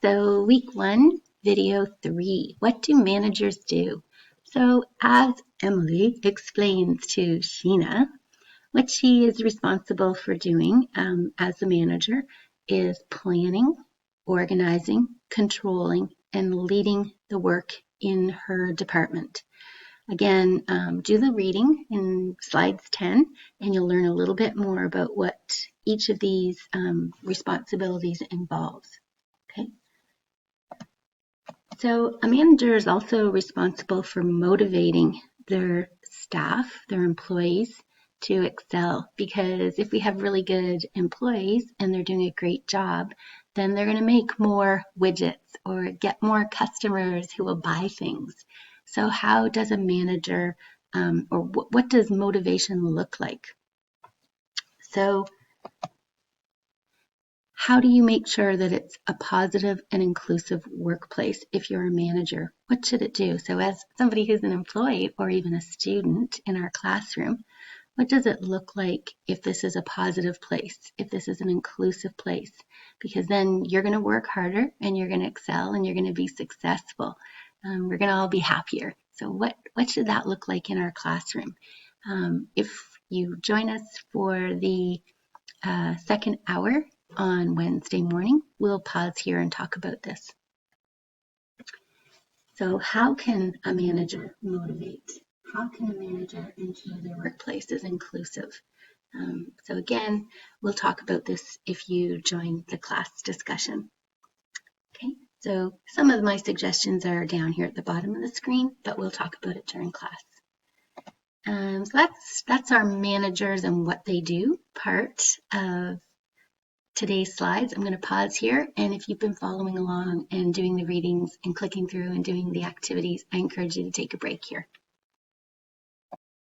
So week 1, video 3, what do managers do? So as Emily explains to Sheena, what she is responsible for doing as a manager is planning, organizing, controlling, and leading the work in her department. Again, do the reading in slides 10, and you'll learn a little bit more about what each of these responsibilities involves. Okay. So a manager is also responsible for motivating their staff, their employees, to excel, because if we have really good employees and they're doing a great job, then they're going to make more widgets or get more customers who will buy things. So how does a manager or what does motivation look like? So how do you make sure that it's a positive and inclusive workplace if you're a manager? What should it do? So as somebody who's an employee or even a student in our classroom, what does it look like if this is a positive place, if this is an inclusive place? Because then you're going to work harder and you're going to excel and you're going to be successful. We're going to all be happier. So what should that look like in our classroom? If you join us for the second hour on Wednesday morning, we'll pause here and talk about this. So how can a manager motivate? How can a manager ensure their workplace is inclusive? So again, we'll talk about this if you join the class discussion. Okay, so some of my suggestions are down here at the bottom of the screen, but we'll talk about it during class. So that's our managers and what they do part of today's slides. I'm going to pause here, and if you've been following along and doing the readings and clicking through and doing the activities, I encourage you to take a break here.